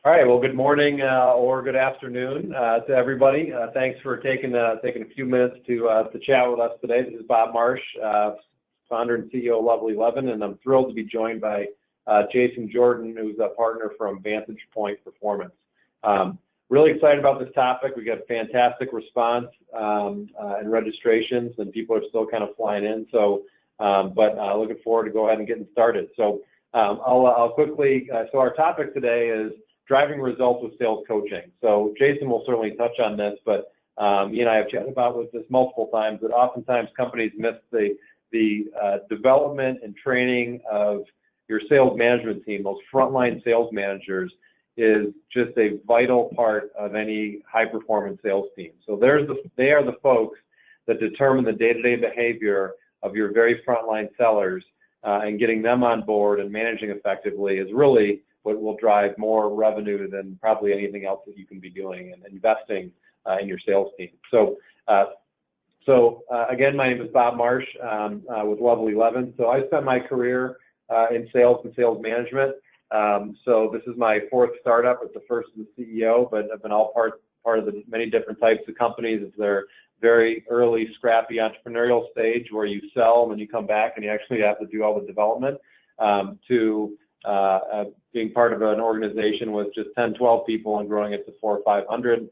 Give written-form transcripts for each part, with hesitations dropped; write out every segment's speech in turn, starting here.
All right. Well, good morning or good afternoon to everybody. Thanks for taking a few minutes to chat with us today. This is Bob Marsh, founder and CEO of Level 11, and I'm thrilled to be joined by Jason Jordan, who's a partner from Vantage Point Performance. Really excited about this topic. We got fantastic response and registrations, and people are still kind of flying in. So, looking forward to go ahead and getting started. So, I'll quickly. So our topic today is driving results with sales coaching. So Jason will certainly touch on this, but he and I have chatted about this multiple times, that oftentimes companies miss the development and training of your sales management team. Those frontline sales managers is just a vital part of any high-performance sales team. So they are the folks that determine the day-to-day behavior of your very frontline sellers, and getting them on board and managing effectively is really what will drive more revenue than probably anything else that you can be doing and investing in your sales team. So, again, my name is Bob Marsh with Level 11. So I spent my career in sales and sales management. So this is my fourth startup. It's the first as the CEO, but I've been all part of the many different types of companies. It's their very early, scrappy entrepreneurial stage where you sell and then you come back and you actually have to do all the development, to being part of an organization with just 10, 12 people and growing it to 400 or 500,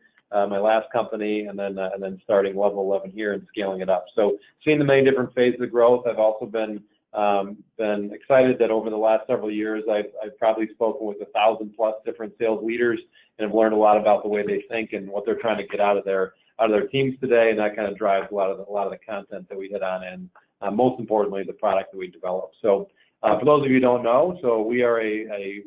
my last company, and then starting Level 11 here and scaling it up. So seeing the many different phases of growth, I've also been excited that over the last several years, I've probably spoken with 1,000+ different sales leaders and have learned a lot about the way they think and what they're trying to get out of their teams today, and that kind of drives a lot of the content that we hit on, and most importantly, the product that we develop. So. For those of you who don't know, so we are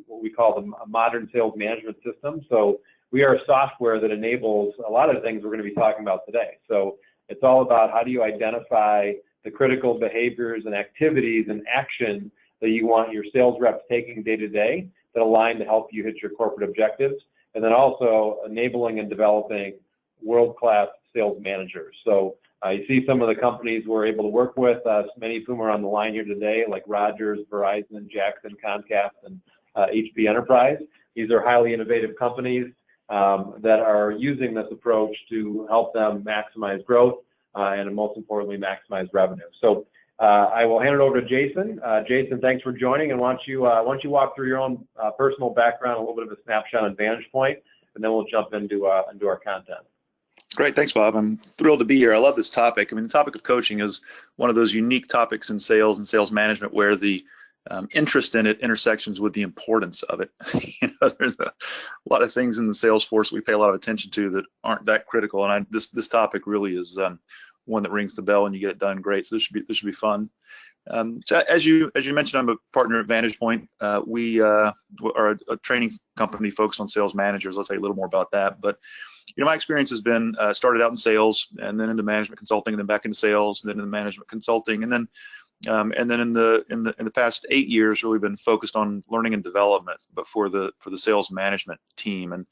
what we call a modern sales management system. So we are software that enables a lot of the things we're going to be talking about today. So it's all about how do you identify the critical behaviors and activities and action that you want your sales reps taking day to day that align to help you hit your corporate objectives, and then also enabling and developing world-class sales managers. So you see some of the companies we're able to work with, many of whom are on the line here today, like Rogers, Verizon, Jackson, Comcast, and HP Enterprise. These are highly innovative companies that are using this approach to help them maximize growth and, most importantly, maximize revenue. So I will hand it over to Jason. Jason, thanks for joining, and why don't you walk through your own personal background, a little bit of a snapshot on Vantage Point, and then we'll jump into our content. Great, thanks, Bob. I'm thrilled to be here. I love this topic. I mean, the topic of coaching is one of those unique topics in sales and sales management where the interest in it intersections with the importance of it. There's a lot of things in the sales force we pay a lot of attention to that aren't that critical, and this topic really is one that rings the bell and you get it done great. So this should be fun. So as you mentioned, I'm a partner at Vantage Point. We are a training company focused on sales managers. I'll tell you a little more about that. But my experience has been started out in sales and then into management consulting, and then back into sales, and then into management consulting, and then in the past 8 years, really been focused on learning and development, but for the sales management team. And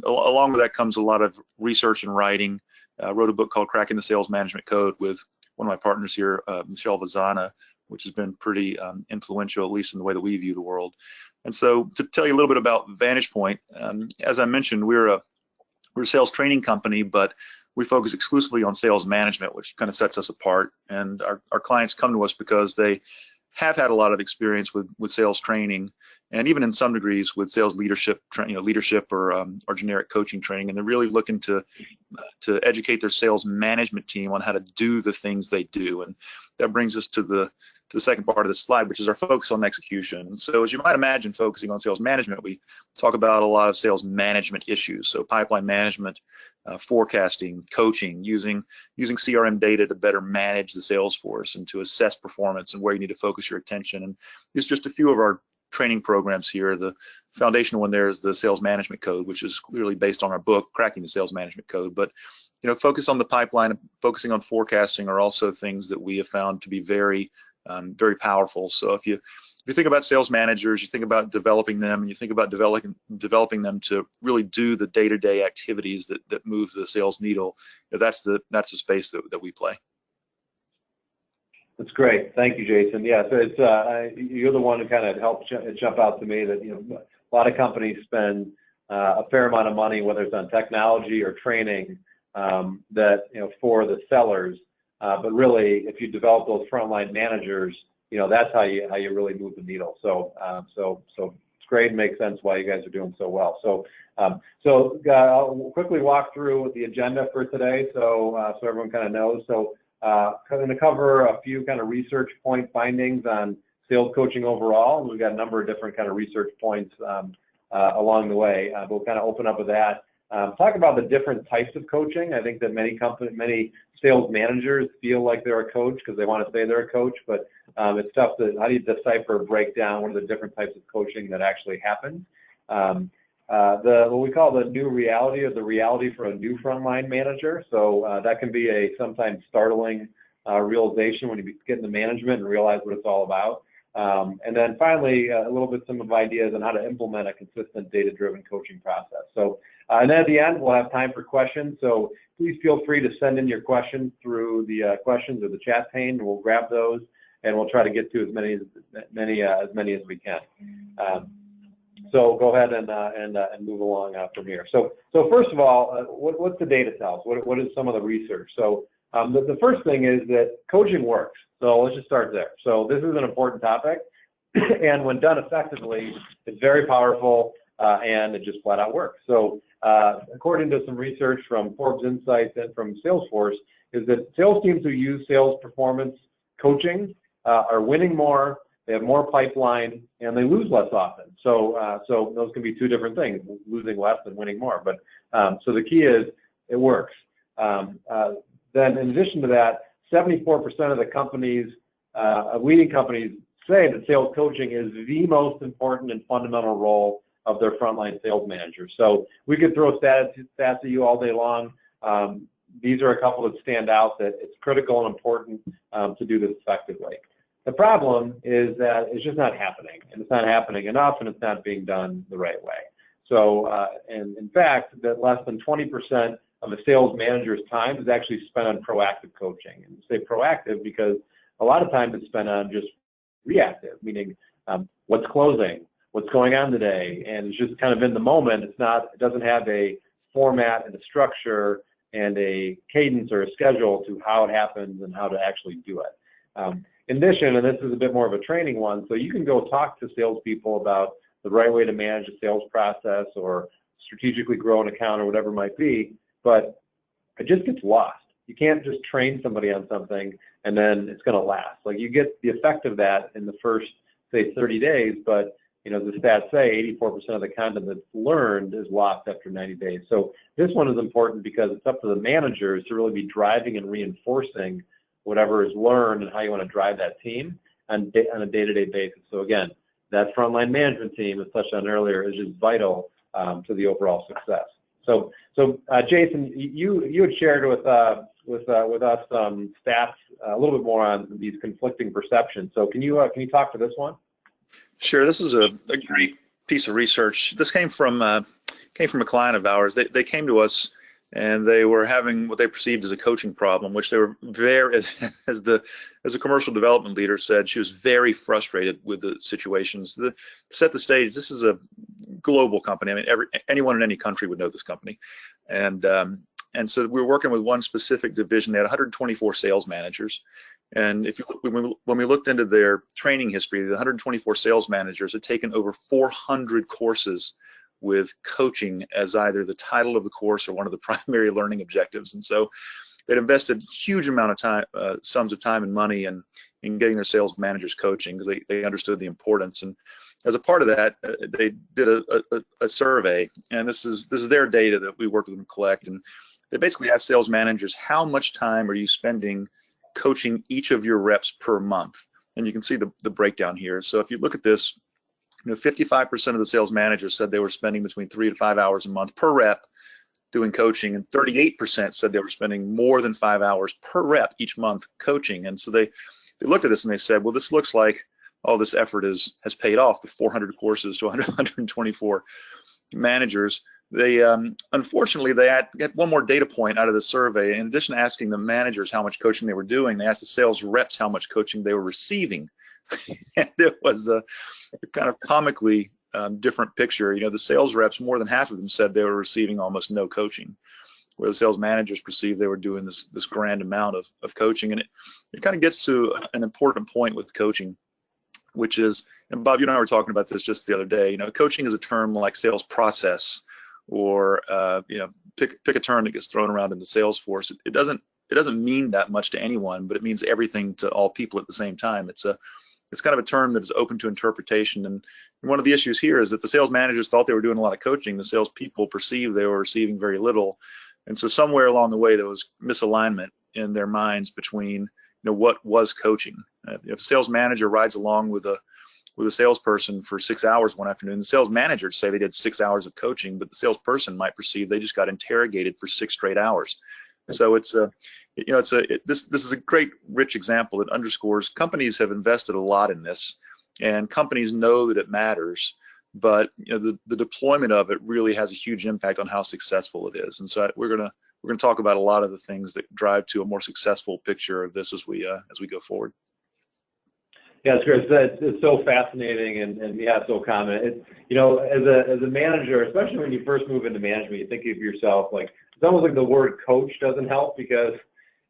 along with that comes a lot of research and writing. I wrote a book called Cracking the Sales Management Code with one of my partners here, Michelle Vazana, which has been pretty influential, at least in the way that we view the world. And so to tell you a little bit about Vantage Point, as I mentioned, we're a sales training company, but we focus exclusively on sales management, which kind of sets us apart. And our clients come to us because they have had a lot of experience with sales training, and even in some degrees with sales leadership, leadership or generic coaching training, and they're really looking to educate their sales management team on how to do the things they do. And that brings us to the second part of the slide, which is our focus on execution. And so as you might imagine, focusing on sales management, we talk about a lot of sales management issues. So pipeline management, forecasting, coaching, using CRM data to better manage the sales force and to assess performance and where you need to focus your attention. And these are just a few of our training programs here. The foundational one there is the Sales Management Code, which is clearly based on our book, Cracking the Sales Management Code. But focus on the pipeline, focusing on forecasting are also things that we have found to be very powerful. So if you think about sales managers, you think about developing them, and you think about developing them to really do the day-to-day activities that move the sales needle. That's the space that we play. That's great. Thank you, Jason. Yeah, so it's you're the one who kind of helped jump out to me that a lot of companies spend a fair amount of money, whether it's on technology or training, that, you know, for the sellers. But really, if you develop those frontline managers, you know, that's how you really move the needle. So it's great and makes sense why you guys are doing so well. So I'll quickly walk through the agenda for today, so everyone kind of knows. So I'm going to cover a few kind of research point findings on sales coaching overall, and we've got a number of different kind of research points along the way. We'll kind of open up with that. Talk about the different types of coaching. I think that many sales managers feel like they're a coach because they want to say they're a coach, but it's tough to, how do you decipher or break down what are the different types of coaching that actually happen? What we call the new reality, or the reality for a new frontline manager. So that can be a sometimes startling realization when you get into management and realize what it's all about. And then finally, a little bit some of ideas on how to implement a consistent data-driven coaching process. So, and then at the end, we'll have time for questions. So please feel free to send in your questions through the questions or the chat pane. We'll grab those, and we'll try to get to as many as we can. So go ahead and move along from here. So first of all, what's the data tell us? What is some of the research? So the first thing is that coaching works. So let's just start there. So this is an important topic, and when done effectively, it's very powerful, and it just flat out works. So according to some research from Forbes Insights and from Salesforce, is that sales teams who use sales performance coaching are winning more, they have more pipeline, and they lose less often. So those can be two different things, losing less and winning more. But so the key is it works. Then in addition to that, 74% of the companies, leading companies, say that sales coaching is the most important and fundamental role of their frontline sales managers. So we could throw stats at you all day long. These are a couple that stand out that it's critical and important to do this effectively. The problem is that it's just not happening, and it's not happening enough, and it's not being done the right way. So, and in fact, that less than 20% of a sales manager's time is actually spent on proactive coaching. And I say proactive because a lot of time is spent on just reactive, meaning what's closing, what's going on today, and it's just kind of in the moment. It doesn't have a format and a structure and a cadence or a schedule to how it happens and how to actually do it. In addition, and this is a bit more of a training one, so you can go talk to salespeople about the right way to manage a sales process or strategically grow an account or whatever it might be, but it just gets lost. You can't just train somebody on something and then it's going to last. Like, you get the effect of that in the first, say, 30 days, but you know, the stats say 84% of the content that's learned is lost after 90 days. So this one is important because it's up to the managers to really be driving and reinforcing whatever is learned and how you want to drive that team on a day-to-day basis. So again, that frontline management team, as touched on earlier, is just vital to the overall success. So Jason, you had shared with us some stats a little bit more on these conflicting perceptions. So can you talk to this one? Sure. This is a great piece of research. This came from a client of ours. They came to us and they were having what they perceived as a coaching problem, which they were very, as a commercial development leader said, she was very frustrated with the situations. To set the stage, this is a global company. I mean, anyone in any country would know this company, and so we were working with one specific division. They had 124 sales managers, and when we looked into their training history, the 124 sales managers had taken over 400 courses with coaching as either the title of the course or one of the primary learning objectives. And so they'd invested huge amount of time, sums of time and money in getting their sales managers coaching because they understood the importance. And as a part of that, they did a survey, and this is their data that we worked with them to collect. And they basically asked sales managers, how much time are you spending coaching each of your reps per month? And you can see the breakdown here. So if you look at this, 55% of the sales managers said they were spending between 3 to 5 hours a month per rep doing coaching, and 38% said they were spending more than 5 hours per rep each month coaching. And so they looked at this and they said, well, this looks like all this effort has paid off with 400 courses to 124 managers. They unfortunately, they had one more data point out of the survey. In addition to asking the managers how much coaching they were doing, they asked the sales reps how much coaching they were receiving. And it was kind of comically different picture. You know, the sales reps, more than half of them said they were receiving almost no coaching, where the sales managers perceived they were doing this grand amount of coaching. And it kind of gets to an important point with coaching, which is, and Bob, you and I were talking about this just the other day, you know, coaching is a term like sales process, or you know, pick a term that gets thrown around in the sales force. It doesn't mean that much to anyone, but it means everything to all people at the same time. It's kind of a term that is open to interpretation. And one of the issues here is that the sales managers thought they were doing a lot of coaching. The salespeople perceived they were receiving very little. And so somewhere along the way, there was misalignment in their minds between, you know, what was coaching. If a sales manager rides along with a salesperson for 6 hours one afternoon, the sales manager say they did 6 hours of coaching, but the salesperson might perceive they just got interrogated for 6 straight hours. So it's this is a great, rich example that underscores companies have invested a lot in this, and companies know that it matters, but you know, the deployment of it really has a huge impact on how successful it is. And so we're gonna talk about a lot of the things that drive to a more successful picture of this as we go forward. Yeah, it's great. It's so fascinating and yeah, so common. It's, you know, as a manager, especially when you first move into management, you think of yourself like, it's almost like the word coach doesn't help, because,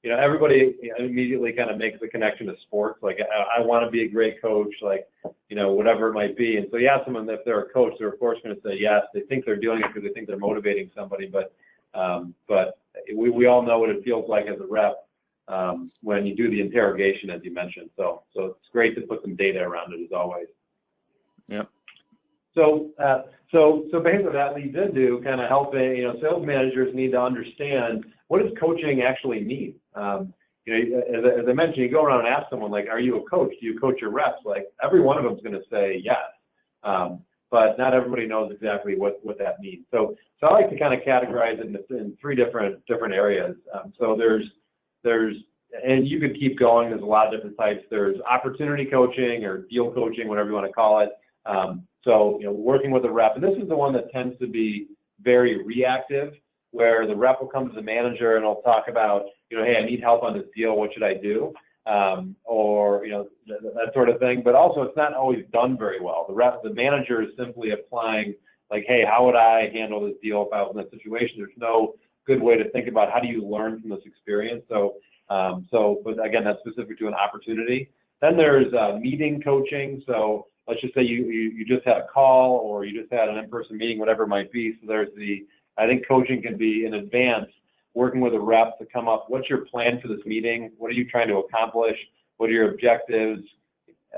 you know, everybody immediately kind of makes the connection to sports. Like, I want to be a great coach, like, you know, whatever it might be. And so you ask someone if they're a coach, they're of course going to say yes. They think they're doing it because they think they're motivating somebody, but we all know what it feels like as a rep when you do the interrogation, as you mentioned. So it's great to put some data around it, as always. Yep. So based on that leads into kind of helping, you know, sales managers need to understand, what does coaching actually mean? You know, as I mentioned, you go around and ask someone, like, are you a coach? Do you coach your reps? Like, every one of them is going to say yes, but not everybody knows exactly what that means. So I like to kind of categorize it in 3 different areas. So there's, and you could keep going, there's a lot of different types. There's opportunity coaching or deal coaching, whatever you want to call it. So, you know, working with a rep, and this is the one that tends to be very reactive, where the rep will come to the manager and will talk about, you know, hey, I need help on this deal, what should I do? Or, you know, that sort of thing. But also, it's not always done very well. The manager is simply applying, like, hey, how would I handle this deal if I was in that situation? There's no good way to think about how do you learn from this experience. But again, that's specific to an opportunity. Then there's meeting coaching. So let's just say you just had a call, or you just had an in-person meeting, whatever it might be. So I think coaching can be in advance, working with a rep to come up, what's your plan for this meeting? What are you trying to accomplish? What are your objectives?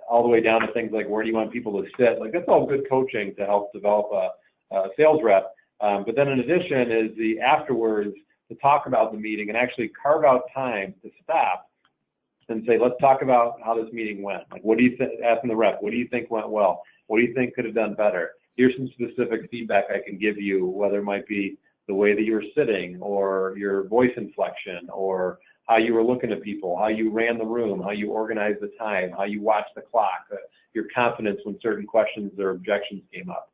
All the way down to things like, where do you want people to sit? Like, that's all good coaching to help develop a sales rep. But then in addition is the afterwards, to talk about the meeting and actually carve out time to stop and say, let's talk about how this meeting went. Like, what do you think, asking the rep, what do you think went well? What do you think could have done better? Here's some specific feedback I can give you, whether it might be the way that you were sitting, or your voice inflection, or how you were looking at people, how you ran the room, how you organized the time, how you watched the clock, your confidence when certain questions or objections came up.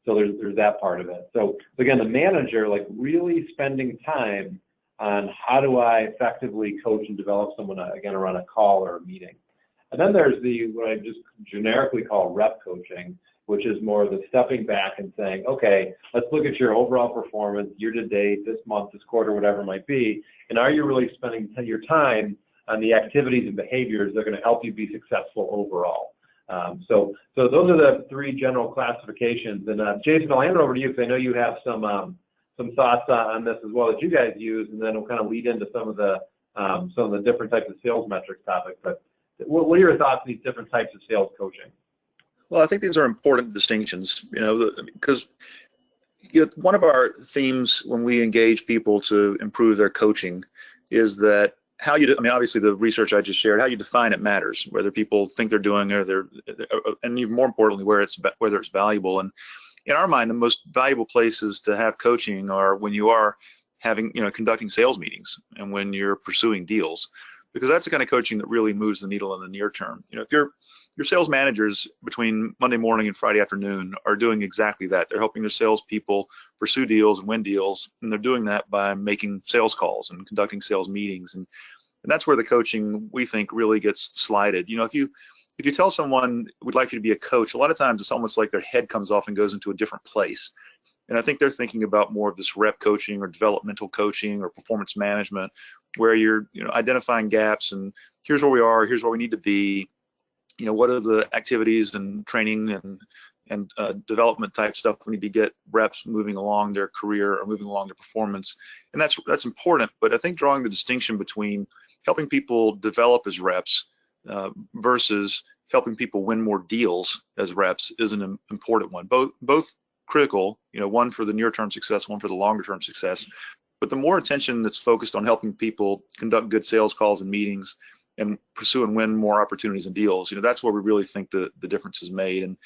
So there's that part of it. So again, the manager, like, really spending time on how do I effectively coach and develop someone, again, around a call or a meeting. And then there's what I just generically call rep coaching, which is more the stepping back and saying, okay, let's look at your overall performance year to date, this month, this quarter, whatever it might be, and are you really spending your time on the activities and behaviors that are going to help you be successful overall? So those are the 3 general classifications. And Jason, I'll hand it over to you, because I know you have some thoughts on this as well that you guys use, and then we'll kind of lead into some of the different types of sales metrics topics. But what are your thoughts on these different types of sales coaching? Well, I think these are important distinctions, you know, because one of our themes when we engage people to improve their coaching is that how you, I mean, obviously the research I just shared, how you define it matters, whether people think they're doing it, or and even more importantly, whether it's valuable. And in our mind, the most valuable places to have coaching are when you are having, you know, conducting sales meetings and when you're pursuing deals, because that's the kind of coaching that really moves the needle in the near term. You know, if your sales managers between Monday morning and Friday afternoon are doing exactly that. They're helping their salespeople pursue deals and win deals, and they're doing that by making sales calls and conducting sales meetings. And that's where the coaching, we think, really gets slighted. You know, if if you tell someone we'd like you to be a coach, a lot of times it's almost like their head comes off and goes into a different place. And I think they're thinking about more of this rep coaching or developmental coaching or performance management, where you're identifying gaps and here's where we are, here's where we need to be. What are the activities and training and development type stuff we need to get reps moving along their career or moving along their performance. And that's important. But I think drawing the distinction between helping people develop as reps versus helping people win more deals as reps is an important one. Both critical, one for the near-term success, one for the longer-term success. But the more attention that's focused on helping people conduct good sales calls and meetings and pursue and win more opportunities and deals, that's where we really think the difference is made. And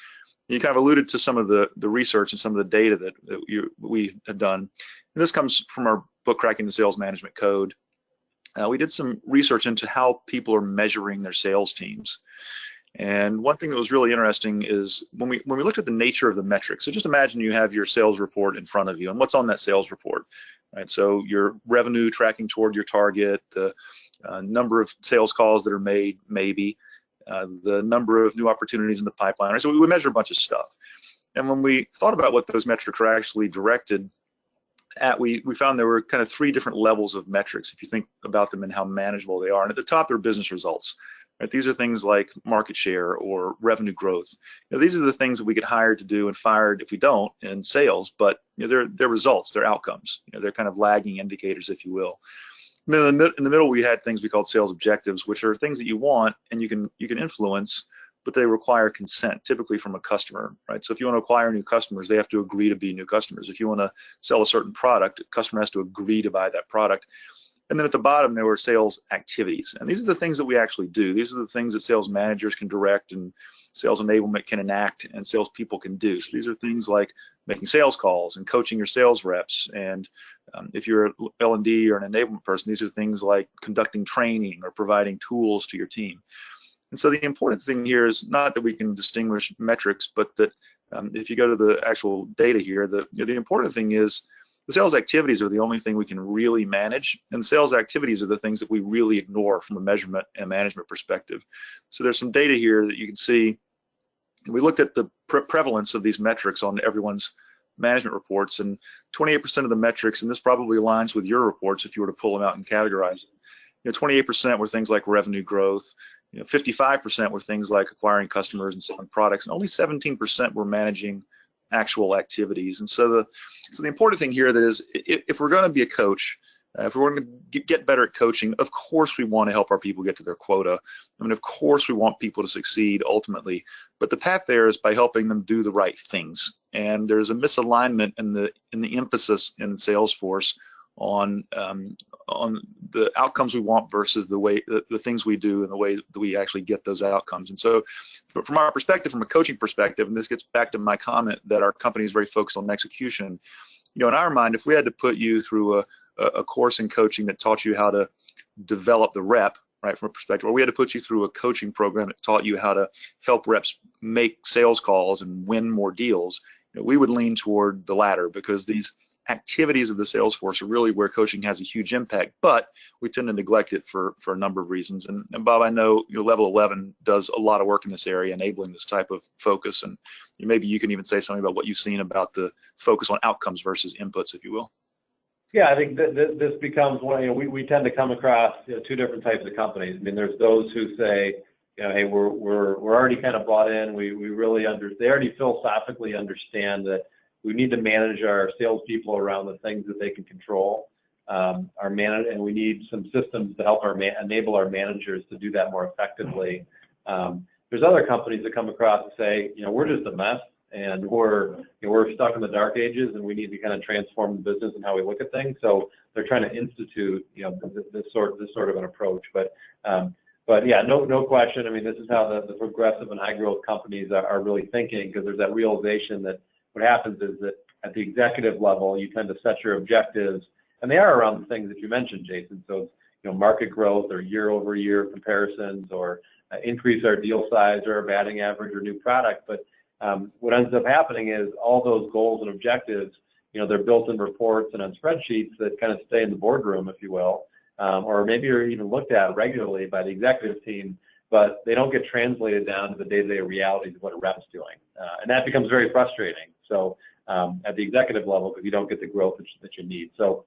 you kind of alluded to some of the research and some of the data that we have done. And this comes from our book, Cracking the Sales Management Code. We did some research into how people are measuring their sales teams. And one thing that was really interesting is when we looked at the nature of the metrics. So just imagine you have your sales report in front of you, and what's on that sales report, right? So your revenue tracking toward your target, the number of sales calls that are made, maybe the number of new opportunities in the pipeline. Right? So we measure a bunch of stuff. And when we thought about what those metrics are actually directed at, we found there were kind of 3 different levels of metrics if you think about them and how manageable they are. And at the top, they're business results. Right? These are things like market share or revenue growth. These are the things that we get hired to do and fired if we don't in sales, but they're results, they're outcomes. They're kind of lagging indicators, if you will. And then in the middle, we had things we called sales objectives, which are things that you want and you can influence, but they require consent, typically from a customer, right? So if you want to acquire new customers, they have to agree to be new customers. If you want to sell a certain product, a customer has to agree to buy that product. And then at the bottom, there were sales activities. And these are the things that we actually do. These are the things that sales managers can direct and sales enablement can enact and salespeople can do. So these are things like making sales calls and coaching your sales reps. And if you're an L&D or an enablement person, these are things like conducting training or providing tools to your team. And so the important thing here is not that we can distinguish metrics, but that if you go to the actual data here, the important thing is the sales activities are the only thing we can really manage, and sales activities are the things that we really ignore from a measurement and management perspective. So there's some data here that you can see. We looked at the prevalence of these metrics on everyone's management reports, and 28% of the metrics, and this probably aligns with your reports if you were to pull them out and categorize them. 28% were things like revenue growth. 55% were things like acquiring customers and selling products, and only 17% were managing actual activities. And so the important thing here that is, if we're going to be a coach, if we're going to get better at coaching, of course we want to help our people get to their quota. I mean, of course we want people to succeed ultimately, but the path there is by helping them do the right things. And there's a misalignment in the emphasis in Salesforce on the outcomes we want versus the things we do and the way that we actually get those outcomes. And so from our perspective, from a coaching perspective, and this gets back to my comment that our company is very focused on execution, in our mind, if we had to put you through a course in coaching that taught you how to develop the rep, right, from a perspective, or we had to put you through a coaching program that taught you how to help reps make sales calls and win more deals, we would lean toward the latter, because these activities of the sales force are really where coaching has a huge impact, but we tend to neglect it for a number of reasons. And Bob, I know Level 11 does a lot of work in this area, enabling this type of focus, and maybe you can even say something about what you've seen about the focus on outcomes versus inputs, if you will. Yeah, I think this becomes one. We tend to come across 2 different types of companies. I mean, there's those who say, hey, we're already kind of bought in. We really they already philosophically understand that we need to manage our salespeople around the things that they can control, and we need some systems to help enable our managers to do that more effectively. There's other companies that come across and say, we're just a mess, and we're stuck in the dark ages, and we need to kind of transform the business and how we look at things. So they're trying to institute, this sort of an approach. But yeah, no question. I mean, this is how the progressive and high growth companies are really thinking, because there's that realization that what happens is that at the executive level, you tend to set your objectives, and they are around the things that you mentioned, Jason. So it's, market growth or year-over-year comparisons, or increase our deal size or our batting average or new product. But what ends up happening is all those goals and objectives, they're built in reports and on spreadsheets that kind of stay in the boardroom, if you will, or maybe are even looked at regularly by the executive team. but they don't get translated down to the day-to-day realities of what a rep's doing. And that becomes very frustrating. So at the executive level, because you don't get the growth that you need. So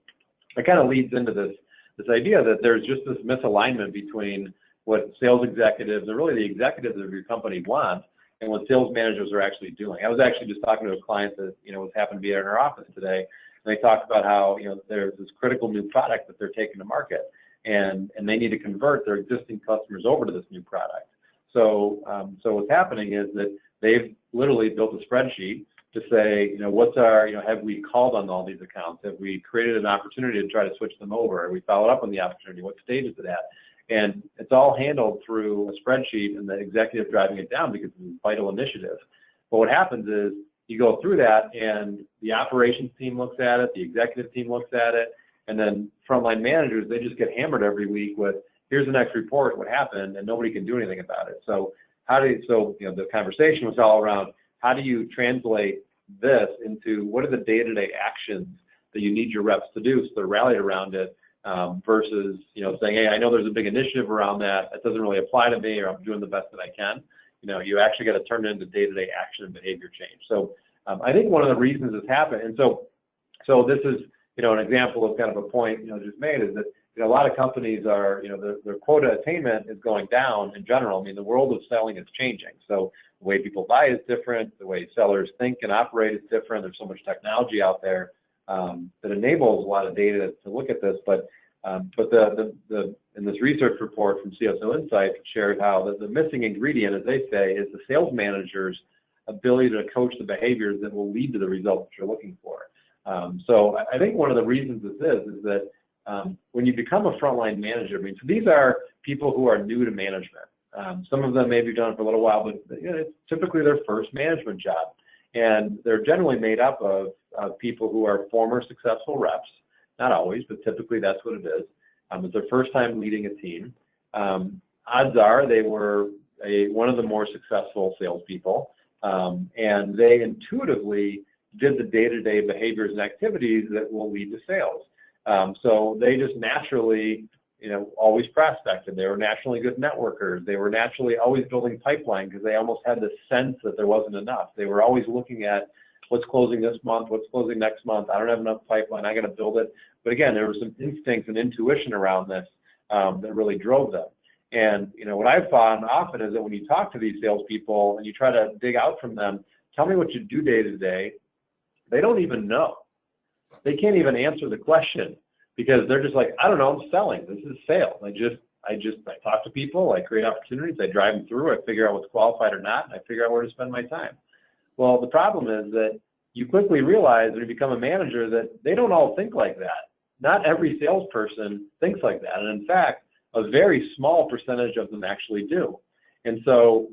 it kind of leads into this idea that there's just this misalignment between what sales executives and really the executives of your company want and what sales managers are actually doing. I was actually just talking to a client that, was happened to be in our office today, and they talked about how, there's this critical new product that they're taking to market, and they need to convert their existing customers over to this new product. So what's happening is that they've literally built a spreadsheet to say, what's our, have we called on all these accounts? Have we created an opportunity to try to switch them over? Have we followed up on the opportunity? What stage is it at? And it's all handled through a spreadsheet and the executive driving it down because it's a vital initiative. But what happens is you go through that and the operations team looks at it, the executive team looks at it, and then frontline managers, they just get hammered every week with, here's the next report, what happened, and nobody can do anything about it. So the conversation was all around, how do you translate this into what are the day-to-day actions that you need your reps to do so they're rallied around it, versus saying, hey, I know there's a big initiative around that doesn't really apply to me, or I'm doing the best that I can. You actually got to turn it into day-to-day action and behavior change. So I think one of the reasons this happened, and so this is an example of kind of a point just made, is that a lot of companies are their quota attainment is going down in general. I mean, the world of selling is changing. So the way people buy is different. The way sellers think and operate is different. There's so much technology out there that enables a lot of data to look at this. But in this research report from CSO Insights, it shared how the missing ingredient, as they say, is the sales manager's ability to coach the behaviors that will lead to the results that you're looking for. So I think one of the reasons this is that when you become a frontline manager, I mean, so these are people who are new to management. Some of them maybe have done it for a little while, but it's typically their first management job. And they're generally made up of people who are former successful reps. Not always, but typically that's what it is. It's their first time leading a team. Odds are they were one of the more successful salespeople, and they intuitively did the day-to-day behaviors and activities that will lead to sales. So they just naturally, always prospected. They were naturally good networkers. They were naturally always building pipeline because they almost had the sense that there wasn't enough. They were always looking at what's closing this month, what's closing next month. I don't have enough pipeline. I got to build it. But again, there was some instincts and intuition around this that really drove them. And what I've found often is that when you talk to these salespeople and you try to dig out from them, tell me what you do day to day, they don't even know. They can't even answer the question because they're just like, I don't know, I'm selling. This is sales. I talk to people, I create opportunities, I drive them through, I figure out what's qualified or not, and I figure out where to spend my time. Well, the problem is that you quickly realize when you become a manager that they don't all think like that. Not every salesperson thinks like that. And in fact, a very small percentage of them actually do. And so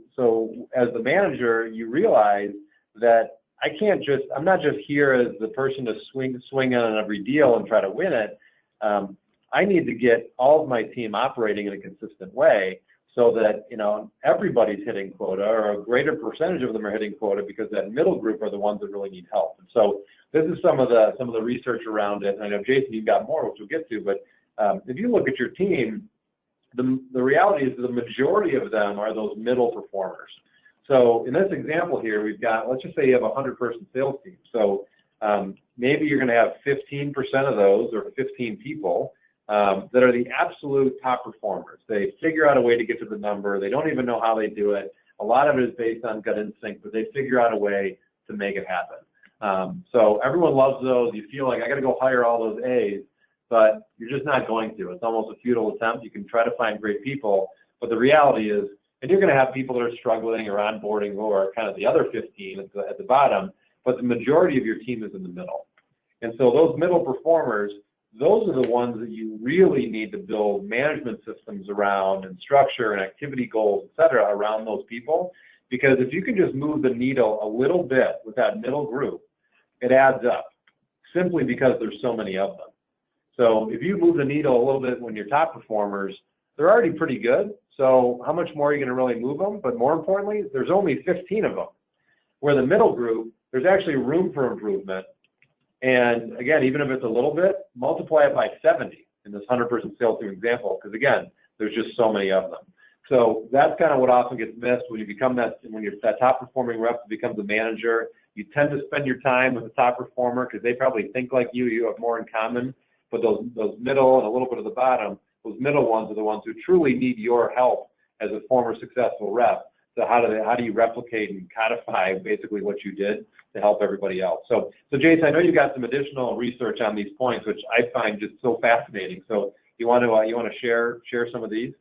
as the manager, you realize that I'm not just here as the person to swing on every deal and try to win it. I need to get all of my team operating in a consistent way so that everybody's hitting quota, or a greater percentage of them are hitting quota, because that middle group are the ones that really need help. And so this is some of the research around it. And I know, Jason, you've got more, which we'll get to, but if you look at your team, the reality is the majority of them are those middle performers. So in this example here, we've got, let's just say you have a 100-person sales team. So maybe you're going to have 15% of those, or 15 people, that are the absolute top performers. They figure out a way to get to the number. They don't even know how they do it. A lot of it is based on gut instinct, but they figure out a way to make it happen. So everyone loves those. You feel like I got to go hire all those A's, but you're just not going to. It's almost a futile attempt. You can try to find great people, but the reality is, and you're going to have people that are struggling or onboarding, who are kind of the other 15 at the bottom, but the majority of your team is in the middle. And so those middle performers, those are the ones that you really need to build management systems around, and structure and activity goals, et cetera, around those people. Because if you can just move the needle a little bit with that middle group, it adds up, simply because there's so many of them. So if you move the needle a little bit when your top performers, they're already pretty good. So how much more are you going to really move them? But more importantly, there's only 15 of them. Where the middle group, there's actually room for improvement. And again, even if it's a little bit, multiply it by 70 in this 100-person sales team example, because again, there's just so many of them. So that's kind of what often gets missed when you become when you're that top performing rep that becomes a manager. You tend to spend your time with the top performer because they probably think like you have more in common. But those middle and a little bit of the bottom, those middle ones are the ones who truly need your help as a former successful rep. So how do you replicate and codify basically what you did to help everybody else? So Jason, I know you got some additional research on these points, which I find just so fascinating. So you want to share some of these?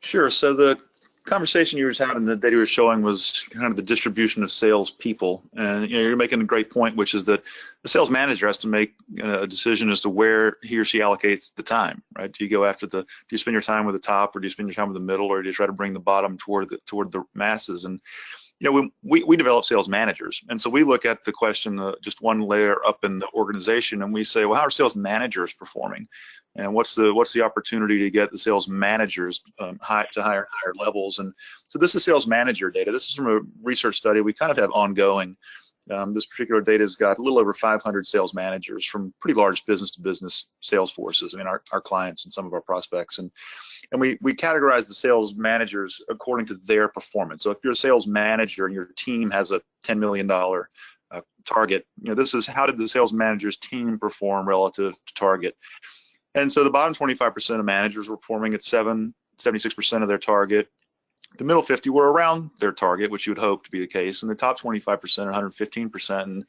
Sure. So the conversation you were having, the data you were showing was kind of the distribution of sales people, and you're making a great point, which is that the sales manager has to make a decision as to where he or she allocates the time. Right? Do you go after do you spend your time with the top, or do you spend your time with the middle, or do you try to bring the bottom toward the masses? And we develop sales managers, and so we look at the question just one layer up in the organization, and we say, well, how are sales managers performing, and what's the opportunity to get the sales managers to higher levels? And so this is sales manager data. This is from a research study we kind of have ongoing. This particular data has got a little over 500 sales managers from pretty large business-to-business sales forces. I mean, our clients and some of our prospects, and we categorize the sales managers according to their performance. So if you're a sales manager and your team has a $10 million target, this is how did the sales manager's team perform relative to target. And so the bottom 25% of managers were performing at 76% of their target. The middle 50 were around their target, which you would hope to be the case, and the top 25% are 115%. And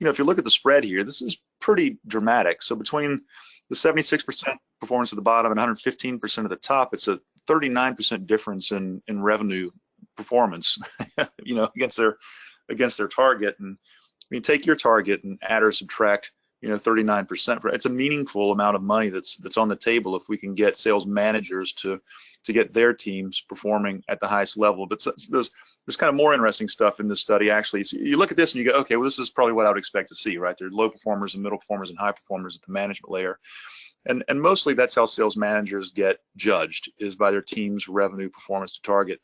if you look at the spread here, this is pretty dramatic. So between the 76% performance at the bottom and 115% at the top, it's a 39% difference in revenue performance, against their target. And I mean, take your target and add or subtract 39%. It's a meaningful amount of money that's on the table if we can get sales managers to get their teams performing at the highest level. But there's kind of more interesting stuff in this study, actually. So you look at this and you go, okay, well, this is probably what I would expect to see, right? There's low performers and middle performers and high performers at the management layer. And mostly that's how sales managers get judged, is by their team's revenue performance to target.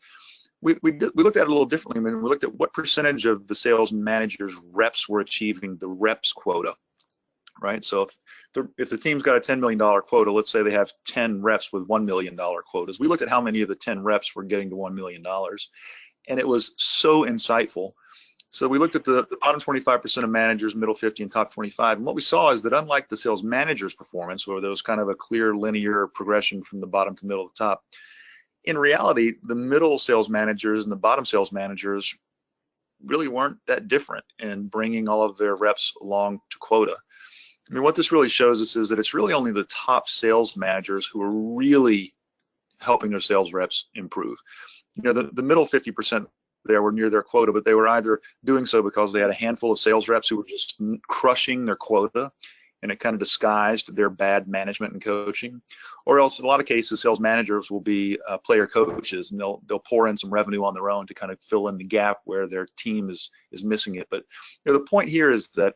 We looked at it a little differently. I mean, we looked at what percentage of the sales managers' reps were achieving the reps quota. Right, so if the team's got a $10 million quota, let's say they have 10 reps with $1 million quotas. We looked at how many of the 10 reps were getting to $1 million, and it was so insightful. So we looked at the bottom 25% of managers, middle 50, and top 25, and what we saw is that unlike the sales manager's performance, where there was kind of a clear linear progression from the bottom to the middle to the top, in reality, the middle sales managers and the bottom sales managers really weren't that different in bringing all of their reps along to quota. I mean, what this really shows us is that it's really only the top sales managers who are really helping their sales reps improve. The middle 50% there were near their quota, but they were either doing so because they had a handful of sales reps who were just crushing their quota, and it kind of disguised their bad management and coaching, or else in a lot of cases, sales managers will be player coaches, and they'll pour in some revenue on their own to kind of fill in the gap where their team is missing it. But the point here is that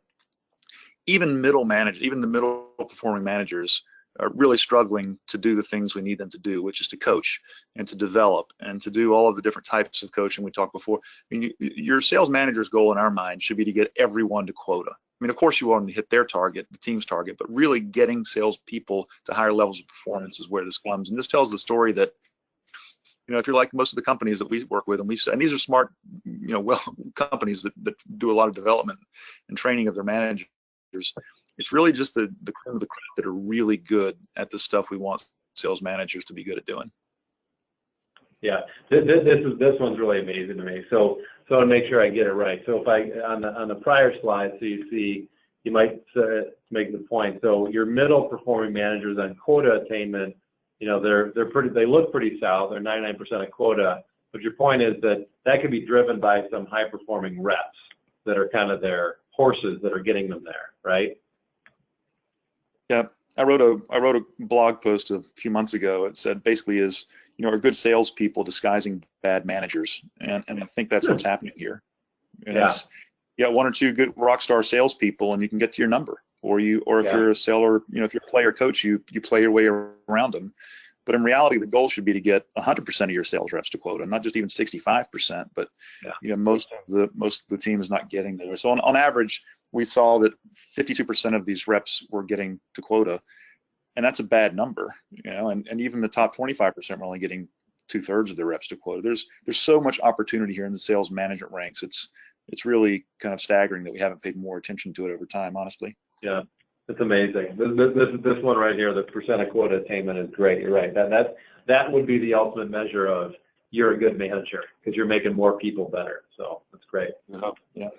even the middle performing managers are really struggling to do the things we need them to do, which is to coach and to develop and to do all of the different types of coaching we talked before. I mean, your sales manager's goal in our mind should be to get everyone to quota. I mean, of course you want to hit their target, the team's target, but really getting salespeople to higher levels of performance is where this comes. And this tells the story that, if you're like most of the companies that we work with, and these are smart, companies that do a lot of development and training of their managers, it's really just the cream of the crop that are really good at the stuff we want sales managers to be good at doing. Yeah, this one's really amazing to me. So to make sure I get it right. So if on the prior slide, so you might make the point. So your middle performing managers on quota attainment, they look pretty solid. They're 99% of quota. But your point is that could be driven by some high performing reps that are kind of their horses that are getting them there, right? Yeah, I wrote a blog post a few months ago. It said basically are good salespeople disguising bad managers, and I think that's what's happening here. And it's one or two good rock star salespeople, and you can get to your number. Or if you're a seller, if you're a player coach, you play your way around them. But in reality, the goal should be to get 100% of your sales reps to quota, not just even 65%. But most of the team is not getting there. So on average, we saw that 52% of these reps were getting to quota, and that's a bad number. And even the top 25% were only getting 2/3 of their reps to quota. There's so much opportunity here in the sales management ranks. It's really kind of staggering that we haven't paid more attention to it over time, honestly. Yeah, it's amazing. This one right here, the percent of quota attainment is great. You're right. That would be the ultimate measure of you're a good manager because you're making more people better. So that's great. Yeah.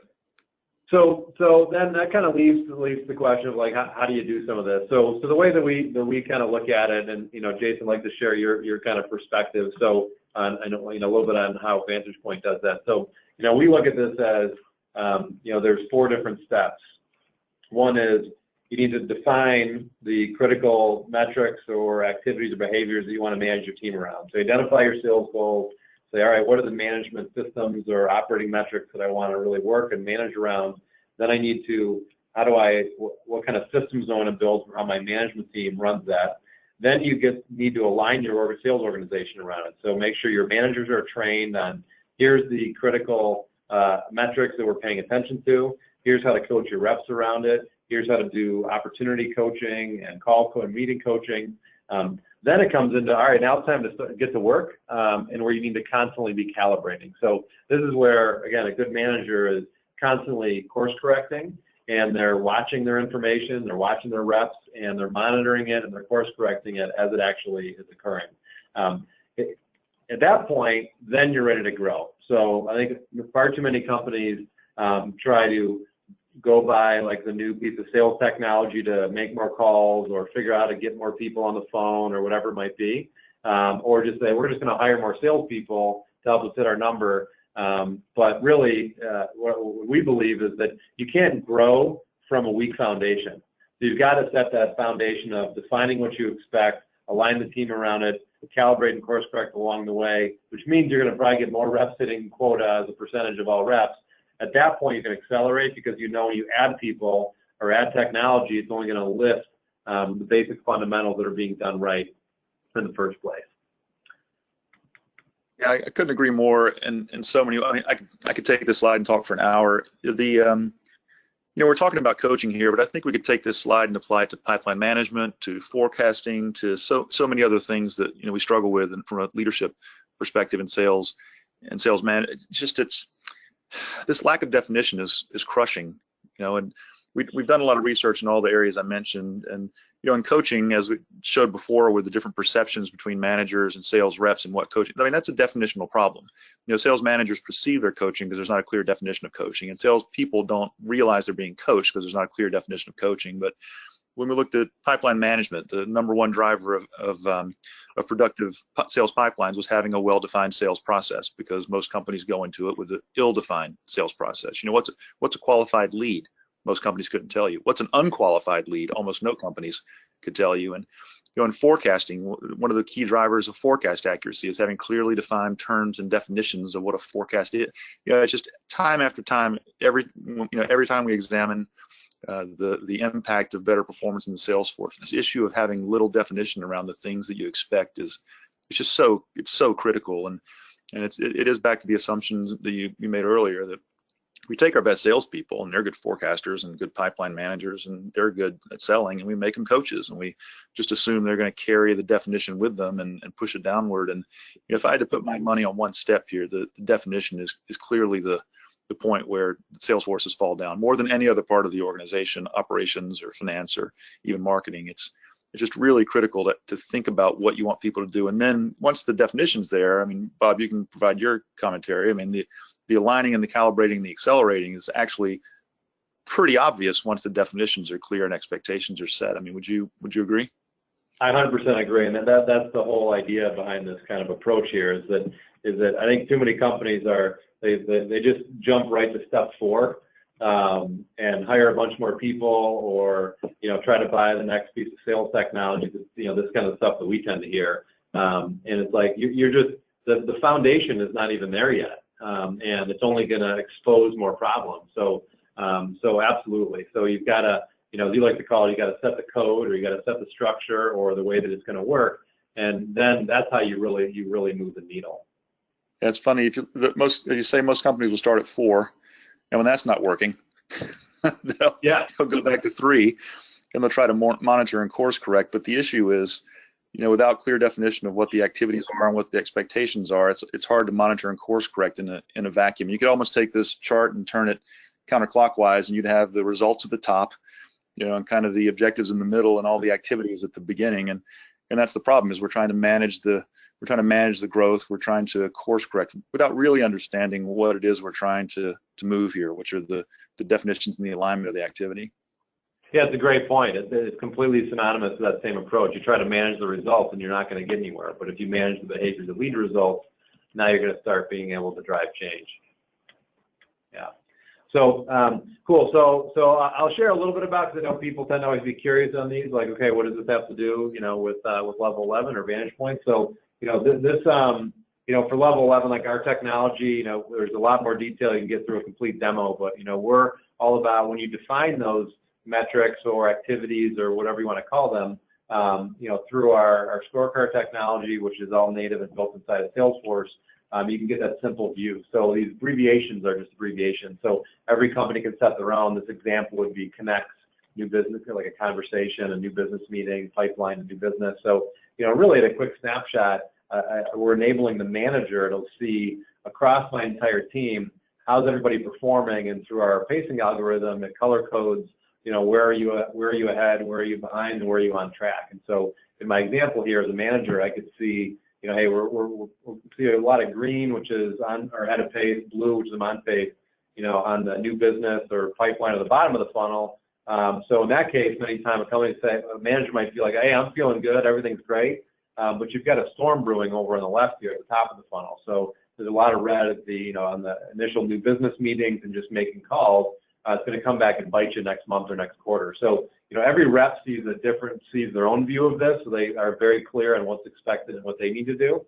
So then that kind of leaves the question of like how do you do some of this? So the way that we kind of look at it, and Jason, I'd like to share your kind of perspective. So I know a little bit on how Vantage Point does that. So we look at this as there's 4 different steps. One is you need to define the critical metrics or activities or behaviors that you want to manage your team around. So identify your sales goals. Say, all right, what are the management systems or operating metrics that I want to really work and manage around? Then I need to, what kind of systems I want to build for how my management team runs that. Then you need to align your sales organization around it. So make sure your managers are trained on, here's the critical metrics that we're paying attention to. Here's how to coach your reps around it. Here's how to do opportunity coaching and and meeting coaching. Then it comes into, all right, now it's time to get to work, and where you need to constantly be calibrating. So this is where, again, a good manager is constantly course correcting, and they're watching their information, they're watching their reps, and they're monitoring it, and they're course correcting it as it actually is occurring. At that point, then you're ready to grow. So I think far too many companies try to go by like the new piece of sales technology to make more calls or figure out how to get more people on the phone or whatever it might be, or just say we're just going to hire more salespeople to help us hit our number. But really, what we believe is that you can't grow from a weak foundation. So you've got to set that foundation of defining what you expect, align the team around it, calibrate and course correct along the way, which means you're going to probably get more reps hitting quota as a percentage of all reps. At that point, you can accelerate because when you add people or add technology, it's only going to lift the basic fundamentals that are being done right in the first place. Yeah, I couldn't agree more. And so many. I mean, I could take this slide and talk for an hour. We're talking about coaching here, but I think we could take this slide and apply it to pipeline management, to forecasting, to so many other things that we struggle with, and from a leadership perspective in sales and sales management. It's this lack of definition is crushing, and we've done a lot of research in all the areas I mentioned, and in coaching, as we showed before, with the different perceptions between managers and sales reps and what coaching, I mean, that's a definitional problem. Sales managers perceive they're coaching because there's not a clear definition of coaching, and sales people don't realize they're being coached because there's not a clear definition of coaching. But when we looked at pipeline management, the #1 driver of productive sales pipelines was having a well-defined sales process, because most companies go into it with an ill-defined sales process. What's a qualified lead? Most companies couldn't tell you. What's an unqualified lead? Almost no companies could tell you. And in forecasting, one of the key drivers of forecast accuracy is having clearly defined terms and definitions of what a forecast is. It's just time after time, every time we examine the impact of better performance in the sales force, this issue of having little definition around the things that you expect it's so critical. And it is back to the assumptions that you made earlier, that we take our best salespeople, and they're good forecasters and good pipeline managers, and they're good at selling, and we make them coaches, and we just assume they're going to carry the definition with them and push it downward. And if I had to put my money on one step here, the definition is clearly the point where sales forces fall down more than any other part of the organization, operations or finance or even marketing. It's just really critical to think about what you want people to do. And then once the definition's there, I mean, Bob, you can provide your commentary. I mean, the aligning and the calibrating and the accelerating is actually pretty obvious once the definitions are clear and expectations are set. I mean, would you agree? I 100% agree, and that's the whole idea behind this kind of approach here. Is that I think too many companies they just jump right to step 4 and hire a bunch more people, or try to buy the next piece of sales technology. This kind of stuff that we tend to hear, and it's like you're just the foundation is not even there yet. And it's only going to expose more problems. So absolutely. So you've got to, as you like to call it, you got to set the code, or you got to set the structure, or the way that it's going to work, and then that's how you really move the needle. Yeah, it's funny. You say most companies will start at 4, and when that's not working, they'll go back to 3, and they'll try to monitor and course correct. But the issue is, without clear definition of what the activities are and what the expectations are, it's hard to monitor and course correct in a vacuum. You could almost take this chart and turn it counterclockwise, and you'd have the results at the top, and kind of the objectives in the middle and all the activities at the beginning. And that's the problem, is we're trying to manage the growth, we're trying to course correct without really understanding what it is we're trying to move here, which are the definitions and the alignment of the activity. Yeah, it's a great point. It's completely synonymous to that same approach. You try to manage the results and you're not going to get anywhere. But if you manage the behaviors that lead to results, now you're going to start being able to drive change. Yeah. So cool. So I'll share a little bit about, because I know people tend to always be curious on these, like, okay, what does this have to do, with level 11 or Vantage Point? So, this for level 11, like our technology, there's a lot more detail. You can get through a complete demo, but we're all about, when you define those metrics or activities or whatever you want to call them, through our scorecard technology, which is all native and built inside of Salesforce, you can get that simple view. So these abbreviations are just abbreviations. So every company can set their own. This example would be connects, new business, like a conversation, a new business meeting, pipeline, a new business. So, really at a quick snapshot, we're enabling the manager to see across my entire team, how's everybody performing, and through our pacing algorithm, it color codes, where are you ahead, where are you behind, and where are you on track. And so in my example here as a manager, I could see, hey, we're see a lot of green, which is on or ahead of pace, blue, which is on pace, on the new business or pipeline at the bottom of the funnel. So in that case, anytime a manager might feel like, hey, I'm feeling good, everything's great, but you've got a storm brewing over on the left here at the top of the funnel. So there's a lot of red at the, on the initial new business meetings and just making calls. It's going to come back and bite you next month or next quarter. So, every rep sees their own view of this, so they are very clear on what's expected and what they need to do.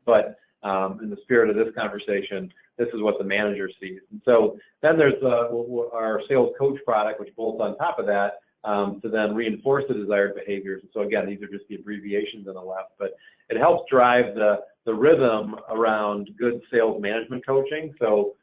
But in the spirit of this conversation, this is what the manager sees. And so then there's our sales coach product, which bolts on top of that to then reinforce the desired behaviors. And so again, these are just the abbreviations on the left, but it helps drive the rhythm around good sales management coaching. So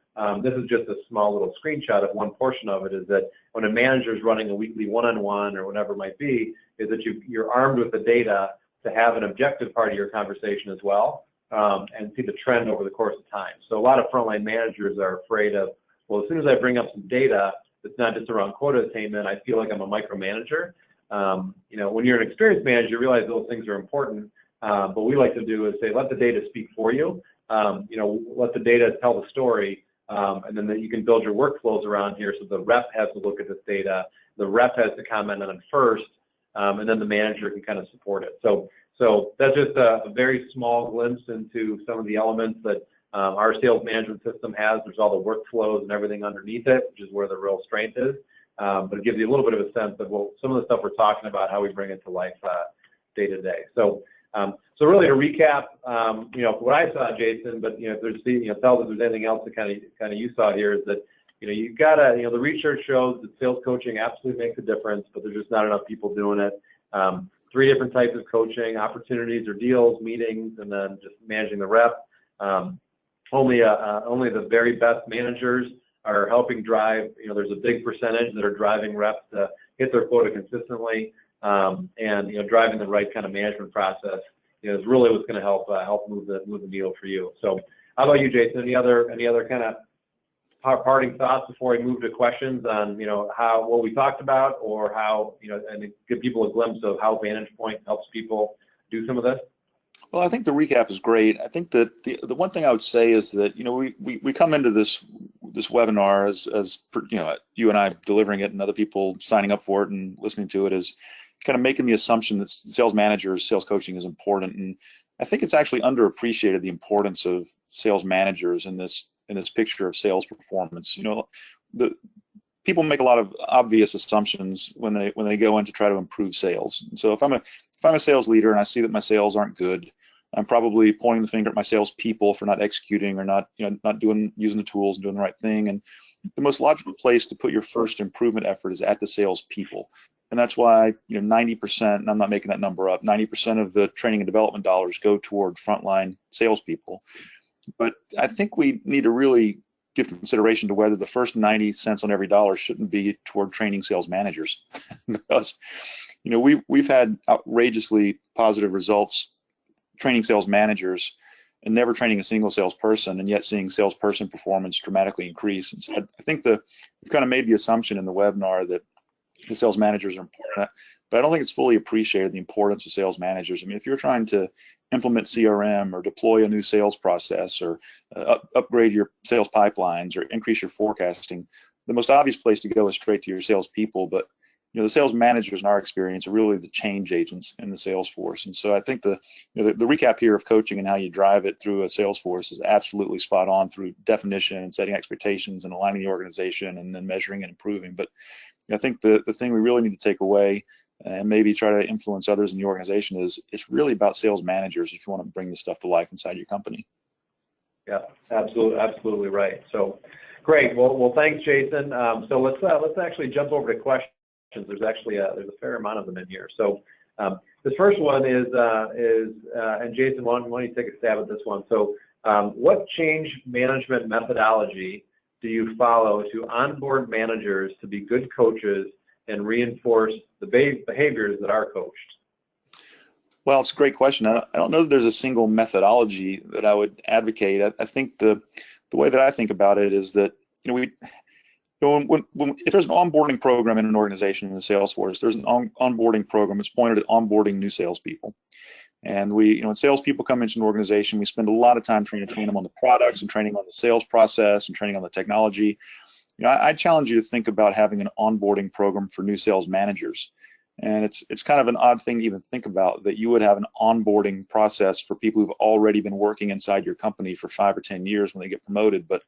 this is just a small little screenshot of one portion of it, is that when a manager is running a weekly one-on-one or whatever it might be, is that you're armed with the data to have an objective part of your conversation as well, and see the trend over the course of time. So a lot of frontline managers are afraid of, well, as soon as I bring up some data, it's not just around quota attainment, I feel like I'm a micromanager. When you're an experienced manager, you realize those things are important. But what we like to do is say, let the data speak for you. Let the data tell the story. And then you can build your workflows around here, so the rep has to look at this data, the rep has to comment on it first, and then the manager can kind of support it. So that's just a very small glimpse into some of the elements that our sales management system has. There's all the workflows and everything underneath it, which is where the real strength is. But it gives you a little bit of a sense of some of the stuff we're talking about, how we bring it to life day to day. So really to recap, what I saw, Jason, but if there's tell us if there's anything else that kind of you saw here, is that you've got to the research shows that sales coaching absolutely makes a difference, but there's just not enough people doing it. 3 different types of coaching: opportunities or deals, meetings, and then just managing the rep. Only the very best managers are helping drive. There's a big percentage that are driving reps to hit their quota consistently. And driving the right kind of management process is really what's going to help move the needle for you. So, how about you, Jason? Any other kind of parting thoughts before we move to questions on what we talked about, or how and give people a glimpse of how Vantage Point helps people do some of this? Well, I think the recap is great. I think that the one thing I would say is that we come into this webinar as you and I delivering it and other people signing up for it and listening to it, is kind of making the assumption that sales managers, sales coaching is important. And I think it's actually underappreciated, the importance of sales managers in this picture of sales performance. The people make a lot of obvious assumptions when they go in to try to improve sales. And so if I'm a sales leader and I see that my sales aren't good, I'm probably pointing the finger at my sales people for not executing or not using the tools and doing the right thing. And the most logical place to put your first improvement effort is at the sales people. And that's why 90%, and I'm not making that number up, 90% of the training and development dollars go toward frontline salespeople. But I think we need to really give consideration to whether the first 90 cents on every dollar shouldn't be toward training sales managers. Because, you know, we've had outrageously positive results training sales managers and never training a single salesperson, and yet seeing salesperson performance dramatically increase. And so I think we've kind of made the assumption in the webinar that the sales managers are important, but I don't think it's fully appreciated the importance of sales managers. I mean, if you're trying to implement CRM or deploy a new sales process or upgrade your sales pipelines or increase your forecasting, the most obvious place to go is straight to your salespeople. But you know, the sales managers, in our experience, are really the change agents in the sales force. And so I think the recap here of coaching and how you drive it through a sales force is absolutely spot on through definition and setting expectations and aligning the organization and then measuring and improving. But I think the thing we really need to take away and maybe try to influence others in the organization is it's really about sales managers if you want to bring this stuff to life inside your company. Yeah, absolutely right. So great. Well, thanks, Jason. So let's actually jump over to questions. There's actually there's a fair amount of them in here. So the first one is and Jason, why don't you take a stab at this one? So what change management methodology do you follow to onboard managers to be good coaches and reinforce the behaviors that are coached? Well, it's a great question. I don't know that there's a single methodology that I would advocate. I think the way that I think about it is that, you know, if there's an onboarding program in an organization in the sales force, there's an onboarding program that's pointed at onboarding new salespeople. And when salespeople come into an organization, we spend a lot of time trying to train them on the products and training on the sales process and training on the technology. You know, I challenge you to think about having an onboarding program for new sales managers. And it's kind of an odd thing to even think about, that you would have an onboarding process for people who've already been working inside your company for 5 or 10 years when they get promoted. But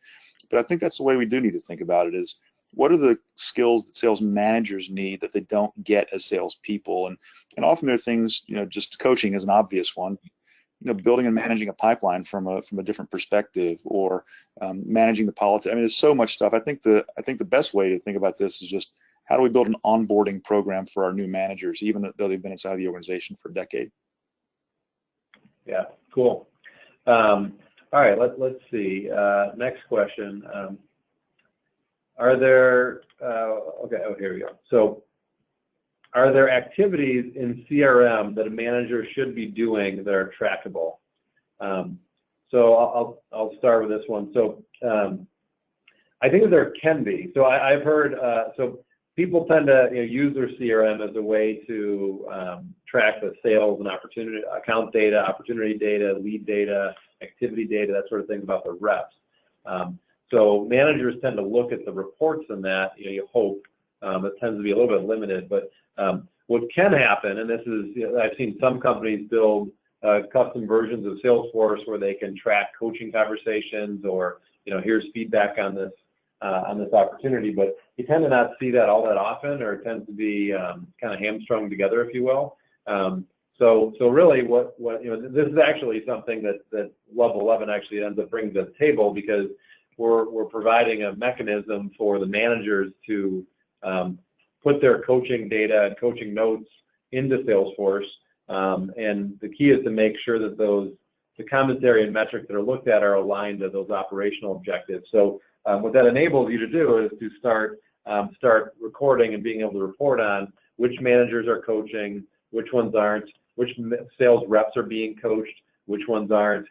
I think that's the way we do need to think about it, is what are the skills that sales managers need that they don't get as salespeople? And often there are things, you know, just coaching is an obvious one. You know, building and managing a pipeline from a different perspective, or managing the politics. I mean, there's so much stuff. I think the best way to think about this is just, how do we build an onboarding program for our new managers, even though they've been inside the organization for a decade? Yeah, cool. All right, let's see. Next question. Are there, okay, oh, here we go. So, are there activities in CRM that a manager should be doing that are trackable? So I'll start with this one. So I think that there can be. So I've heard, so people tend to use their CRM as a way to track the sales and opportunity, account data, opportunity data, lead data, activity data, that sort of thing about the reps. So managers tend to look at the reports in that, you hope. It tends to be a little bit limited, but what can happen, and this is, I've seen some companies build custom versions of Salesforce where they can track coaching conversations, or here's feedback on this opportunity, but you tend to not see that all that often, or it tends to be kind of hamstrung together, if you will. So really, what this is actually something that Level 11 actually ends up bringing to the table, because we're providing a mechanism for the managers to put their coaching data and coaching notes into Salesforce, and the key is to make sure that the commentary and metrics that are looked at are aligned to those operational objectives. So what that enables you to do is to start recording and being able to report on which managers are coaching, which ones aren't, which sales reps are being coached, which ones aren't,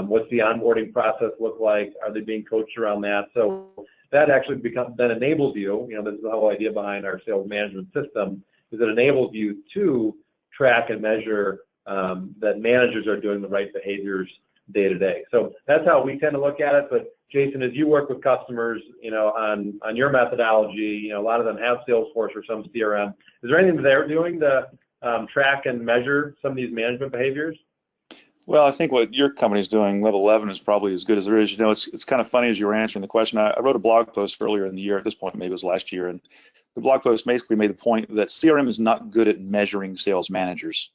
what's the onboarding process look like, are they being coached around that? So that actually then enables you, this is the whole idea behind our sales management system, is it enables you to track and measure that managers are doing the right behaviors day to day. So that's how we tend to look at it. But Jason, as you work with customers, on your methodology, a lot of them have Salesforce or some CRM. Is there anything they're doing to track and measure some of these management behaviors? Well, I think what your company's doing, Level 11, is probably as good as there is. It's kind of funny as you were answering the question. I wrote a blog post earlier in the year. At this point, maybe it was last year, and the blog post basically made the point that CRM is not good at measuring sales managers.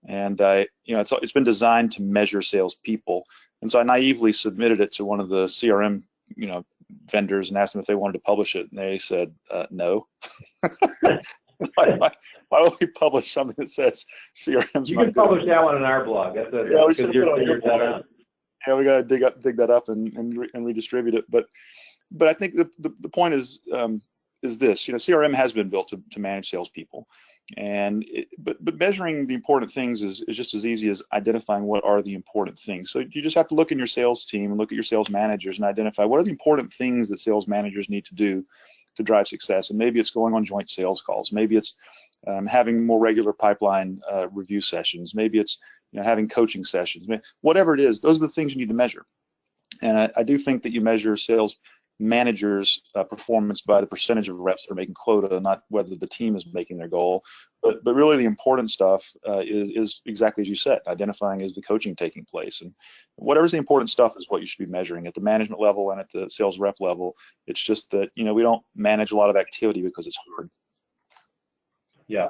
And it's been designed to measure salespeople. And so I naively submitted it to one of the CRM vendors and asked them if they wanted to publish it, and they said no. Why don't we publish something that says CRM's You not can good? publish that one in our blog. That's we got to dig that up and redistribute it. But but I think the point is this, CRM has been built to manage salespeople, and but measuring the important things is just as easy as identifying what are the important things. So you just have to look in your sales team and look at your sales managers and identify what are the important things that sales managers need to do to drive success. And maybe it's going on joint sales calls. Maybe it's having more regular pipeline review sessions. Maybe it's having coaching sessions. Whatever it is, those are the things you need to measure. And I do think that you measure sales managers' performance by the percentage of reps that are making quota, not whether the team is making their goal. But really the important stuff is exactly as you said, identifying is the coaching taking place. And whatever's the important stuff is what you should be measuring at the management level and at the sales rep level. It's just that, we don't manage a lot of activity because it's hard. Yeah.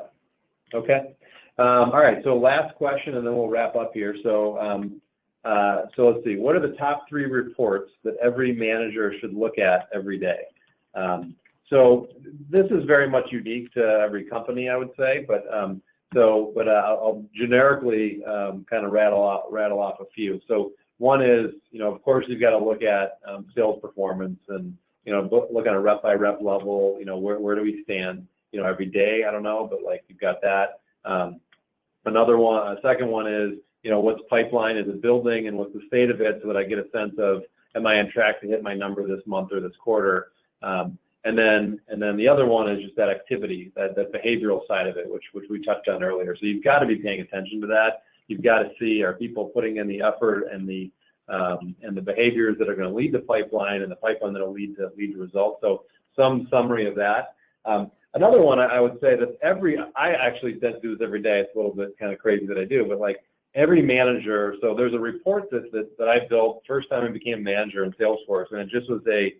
Okay. All right. So last question, and then we'll wrap up here. So let's see. What are the top 3 reports that every manager should look at every day? So this is very much unique to every company, I would say. But I'll generically kind of rattle off a few. So one is, of course, you've got to look at sales performance and look at a rep by rep level. Where do we stand? Every day, I don't know, but like you've got that. A second one is, what's pipeline is it building and what's the state of it, so that I get a sense of, am I on track to hit my number this month or this quarter? And then the other one is just that activity, that behavioral side of it, which we touched on earlier. So you've got to be paying attention to that. You've got to see, are people putting in the effort and the behaviors that are going to lead to pipeline and the pipeline that will lead to results. So some summary of that. Another one I would say that I actually do this every day. It's a little bit kind of crazy that I do, but like every manager, so there's a report that I built first time I became manager in Salesforce, and it just was a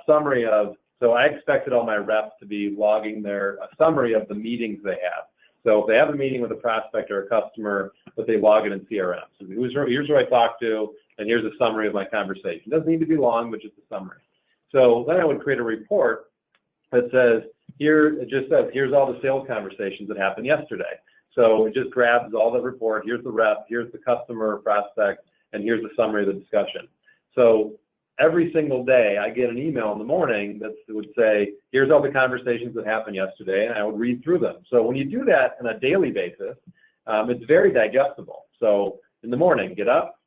summary of, so I expected all my reps to be logging a summary of the meetings they have. So if they have a meeting with a prospect or a customer, that they log it in CRM. So here's who I talked to, and here's a summary of my conversation. It doesn't need to be long, but just a summary. So then I would create a report that says, here's all the sales conversations that happened yesterday. So it just grabs all the report, here's the rep, here's the customer prospect, and here's the summary of the discussion. So every single day I get an email in the morning that would say, here's all the conversations that happened yesterday, and I would read through them. So when you do that on a daily basis, it's very digestible. So in the morning, get up,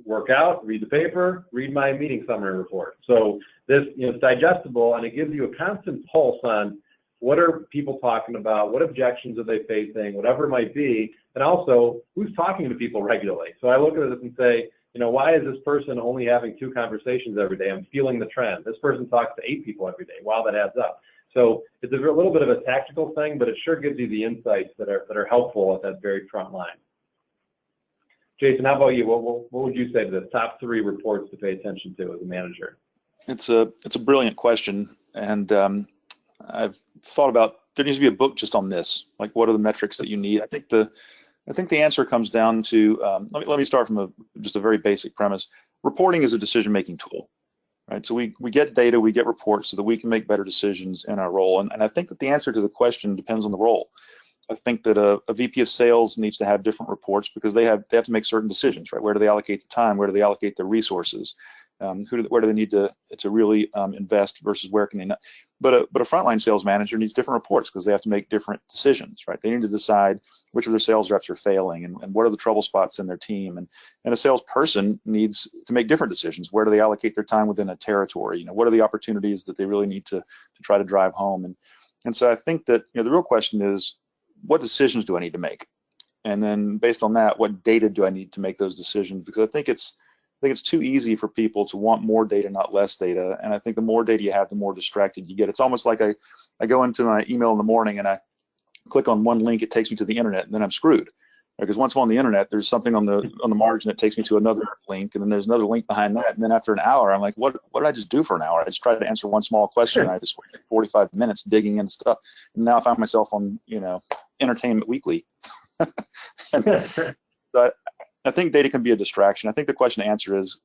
work out, read the paper, read my meeting summary report. So this, it's digestible, and it gives you a constant pulse on what are people talking about, what objections are they facing, whatever it might be, and also who's talking to people regularly. So I look at this and say, why is this person only having 2 conversations every day? I'm feeling the trend. This person talks to 8 people every day. Wow, that adds up. So it's a little bit of a tactical thing, but it sure gives you the insights that are helpful at that very front line. Jason, how about you? What would you say to the top 3 reports to pay attention to as a manager? It's a brilliant question, and I've thought about, there needs to be a book just on this. Like, what are the metrics that you need? I think the answer comes down to, let me start from just a very basic premise. Reporting is a decision-making tool, right? So we get data, we get reports so that we can make better decisions in our role. And I think that the answer to the question depends on the role. I think that a VP of sales needs to have different reports because they have to make certain decisions, right? Where do they allocate the time? Where do they allocate their resources? Where do they need to really invest versus where can they not? But a frontline sales manager needs different reports because they have to make different decisions, right? They need to decide which of their sales reps are failing and what are the trouble spots in their team. And a salesperson needs to make different decisions. Where do they allocate their time within a territory? What are the opportunities that they really need to try to drive home? And so I think that the real question is, what decisions do I need to make? And then based on that, what data do I need to make those decisions? Because I think it's too easy for people to want more data, not less data. And I think the more data you have, the more distracted you get. It's almost like I go into my email in the morning and I click on one link, it takes me to the internet, and then I'm screwed. Because once I'm on the internet, there's something on the margin that takes me to another link, and then there's another link behind that. And then after an hour, I'm like, what did I just do for an hour? I just tried to answer one small question. And I just waited 45 minutes digging into stuff. And now I find myself on, Entertainment Weekly. So I think data can be a distraction. I think the question to answer is,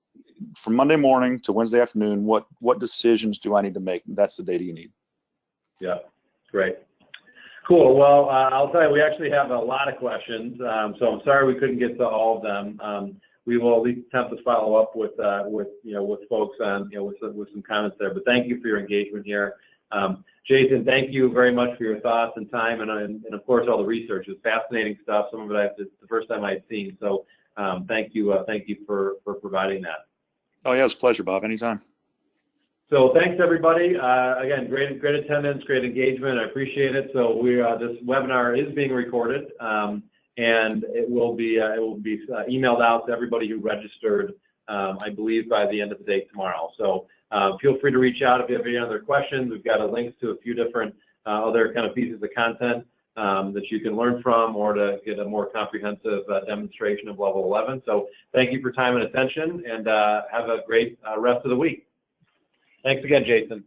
from Monday morning to Wednesday afternoon, what decisions do I need to make? That's the data you need. Yeah, great. Cool. Well, I'll tell you, we actually have a lot of questions, so I'm sorry we couldn't get to all of them. we will at least attempt to follow up with folks on, with some comments there. But thank you for your engagement here. Jason, thank you very much for your thoughts and time, and of course all the research. It's fascinating stuff. Some of it it's the first time I've seen. So thank you for providing that. Oh yeah, it's a pleasure, Bob. Anytime. So thanks everybody. Again, great attendance, great engagement. I appreciate it. So this webinar is being recorded, and it will be emailed out to everybody who registered, I believe by the end of the day tomorrow. So feel free to reach out if you have any other questions. We've got a link to a few different other kind of pieces of content that you can learn from, or to get a more comprehensive demonstration of level 11. So thank you for time and attention, and have a great rest of the week. Thanks again, Jason.